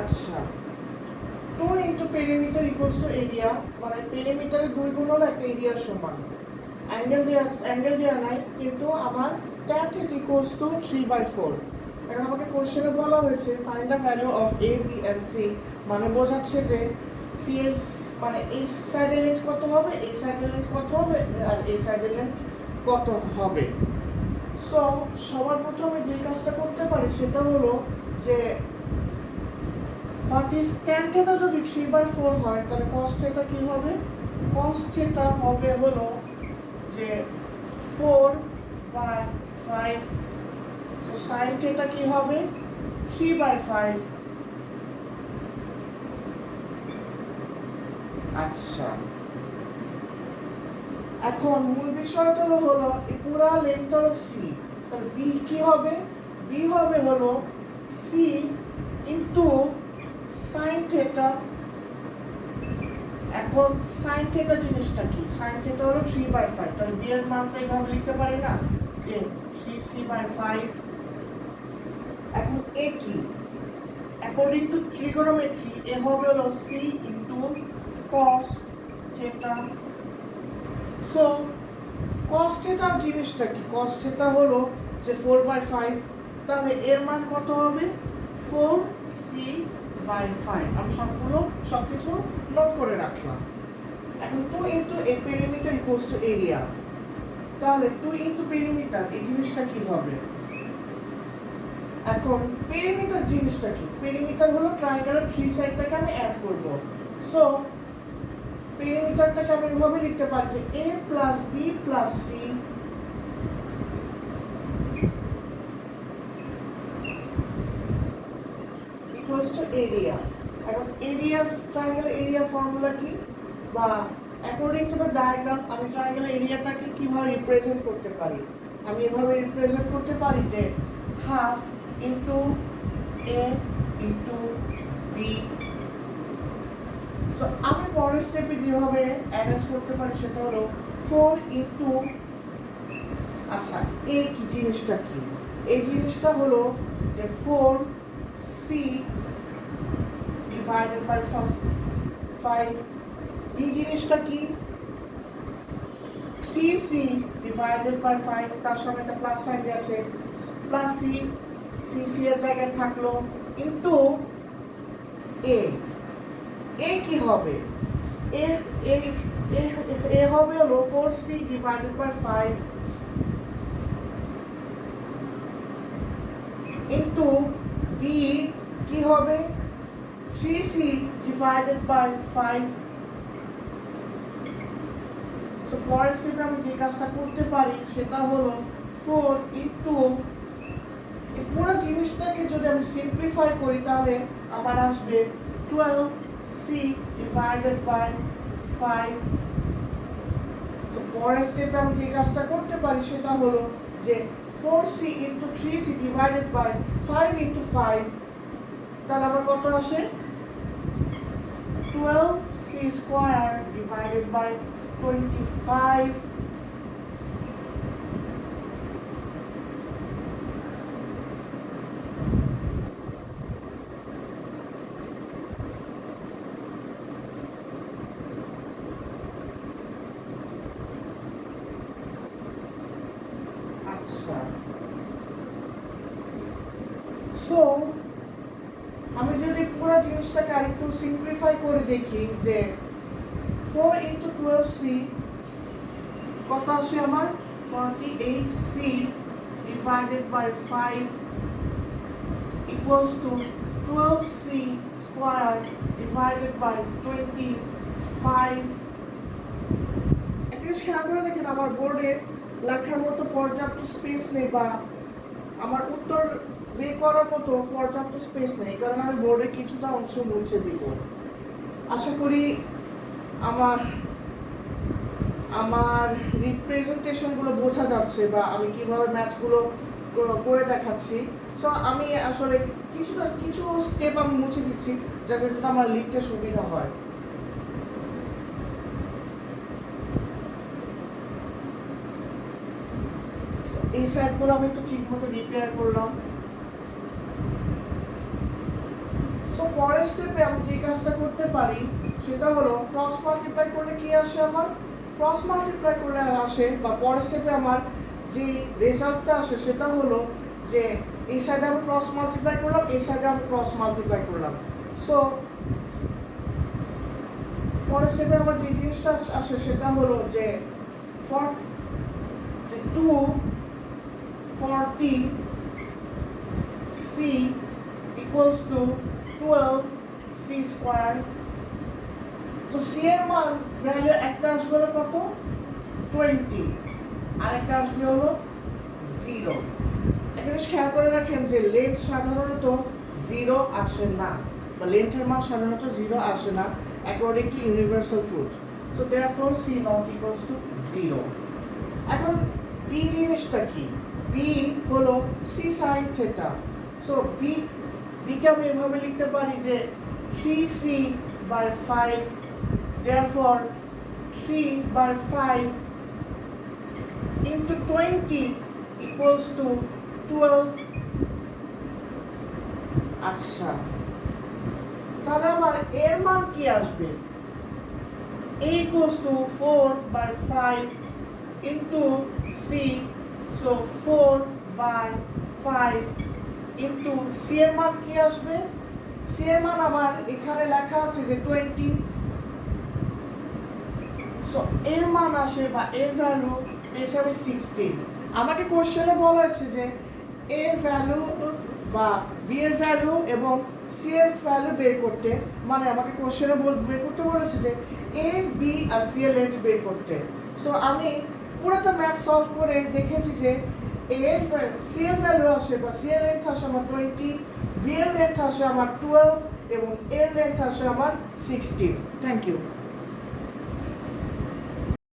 আচ্ছা, 2 into perimeter equals to area, মানে পেরিমিটারের 2 গুণ হলো একটা এরিয়ার সমান। অ্যাঙ্গেল দেওয়া নাই, কিন্তু আমার tan θ ইকুয়ালস টু 3/4। এখন আমাকে কোশ্চেনে বলা হয়েছে find the value of a b and c, মানে বোঝাচ্ছে যে সি এর মানে এই সাইডের লেন্থ কত হবে, এই সাইডের লেন্থ কত হবে, আর এই সাইডের লেন্থ কত হবে। সো সবার প্রথমে যে কাজটা করতে পারি সেটা হলো যে tan θ যদি 3/4 হয় তাহলে cos θ কি হবে? cos θ হবে হলো যে 4/5। সো sin θ কি হবে? 3/5। আচ্ছা, এখন মূল বিষয়টা হলো এই পুরো লেন্থ হলো c, তাহলে b কি হবে? b হবে হলো c ইনটু sin θ। এখন sin θ জিনিসটা কি? sin θ হলো 3/5, তাহলে b এর মান তো এইভাবে লিখতে পারি না যে 3c/5। এখন a কি? অ্যাকর্ডিং টু ট্রিগোনোমেট্রি এ হবে হলো c into cos θ। So cos θ জিনিসটা কি? cos θ হলো যে 4/5, তাহলে এর মান কত হবে? 4c/5। আমি সবকিছু নোট করে রাখলাম। এখন 2 into a perimeter equals to area, তাহলে 2 ইনটু পেরিমিটার এই জিনিসটা কি হবে? এখন পেরিমিটার জিনিসটা কি? পেরিমিটার হলো ট্রায়াঙ্গেলের 3 সাইডটাকে আমি অ্যাড করব। সো পেরিমিটারটাকে আমি এভাবে লিখতে পারি যে a plus b plus c equals to area. এখন এরিয়া, ট্রায়াঙ্গেলের এরিয়া ফর্মুলা কি, বা অ্যাকর্ডিং টু দ্য ডায়াগ্রাম আমি ট্রায়াঙ্গেলের এরিয়াটাকে কিভাবে রিপ্রেজেন্ট করতে পারি? আমি এভাবে রিপ্রেজেন্ট করতে পারি যে half into a into b। তো আমি পরের স্টেপে যেভাবে অ্যারেঞ্জ করতে পারি সেটা হলো 4 ইনটু, আচ্ছা a কি জিনিসটা কি? এই জিনিসটা হলো যে 4c ডিভাইডেড বাই 5। b জিনিসটা কি? 3c ডিভাইডেড বাই 5, তার সঙ্গে একটা প্লাস সাইন আছে, প্লাস c এর জায়গায় থাকলো ইনটু a। a কি হবে? a হবে হলো 4c divided by 5 into b কি হবে? 3c divided by 5। সো পরের স্টেপে আমি যে কাজটা করতে পারি সেটা হলো 4 ইনটু এই পুরো জিনিসটাকে যদি আমি সিম্পলিফাই করি তাহলে আমার আসবে 12c ডিভাইডেড বাই 5। তো পরের স্টেপে আমি যে কাজটা করতে পারি সেটা হলো যে 4c into 3c divided by 5 into 5, তাহলে আমার কত আসে? 12c square divided by 25। আচ্ছা, সো আমি যদি পুরো জিনিসটাকে আরেকটু সিম্পলিফাই করে দেখি যে 4 ইনটু 12c কত আসে আমার? 48c divided by 5 equals to 12c square divided by 25। একটা জিনিস খেয়াল করে দেখেন, আমার বোর্ডে লেখার মতো পর্যাপ্ত স্পেস নেই, বা আমার উত্তর বের করার মতো পর্যাপ্ত স্পেস নেই, কারণ আমি বোর্ডে কিছুটা অংশ মুছে দিব। আশা করি আমার আমার রিপ্রেজেন্টেশনগুলো বোঝা যাচ্ছে, বা আমি কিভাবে ম্যাথগুলো করে দেখাচ্ছি। সো আমি আসলে কিছু স্টেপ আমি মুছে দিচ্ছি যাতে আমার লিখতে সুবিধা হয়। এই সাইডগুলো আমি একটু ঠিক মতো রিপেয়ার করলাম। সো পরের স্টেপে আমি যে কাজটা করতে পারি সেটা হলো ক্রস মাল্টিপ্লাই করলে কি আসে আমার, ক্রস মাল্টিপ্লাই করলে আসে বা পরের স্টেপে আমার যে রেজাল্টটা আসে সেটা হলো যে এই সাইডে আমি ক্রস মাল্টিপ্লাই করলাম, এই সাইডে আমি ক্রস মাল্টিপ্লাই করলাম। সো পরের স্টেপে আমার যে জিনিসটা আসে সেটা হলো যে 240 c equals to 12 c square। তো c এর মান ভ্যালু একটা আসবে হলো কত 20, আর একটা আসবে হলো 0। একটা জিনিস খেয়াল করে রাখেন যে লেন্থ সাধারণত 0 আসে না, বা লেন্থের মান সাধারণত 0 আসে না according to universal truth. So therefore c not equals to 0। এখন b জিনিসটা কি, b হলো c sin theta. So b কে আমি এভাবে লিখতে পারি যে 3c/5, therefore 3/5 into 20 equals to 12। আচ্ছা, তাহলে আমার এর মান কি আসবে, a equals to 4/5 into c, so 4/5 into c এর মান কি আসবে, c এর মান আমার এখানে লেখা আছে যে 20। সো এর মান আসে বা এর ভ্যালু পেয়েছি আমি 16। আমাকে কোশ্চেনে বলা আছে যে এর ভ্যালু বা বি এর ভ্যালু এবং সি এর ভ্যালু বের করতে, মানে আমাকে কোশ্চেনে বের করতে বলেছে যে এ বি আর সি এর লেন্থ বের করতে। সো আমি পুরোটা ম্যাথ সলভ করে দেখেছি যে এর সি এর ভ্যালু আসে বা সি এর লেন্থ আসে আমার 20, বি এর লেন্থ আসে আমার 12 এবং এর লেন্থ আসে আমার 16। Thank you.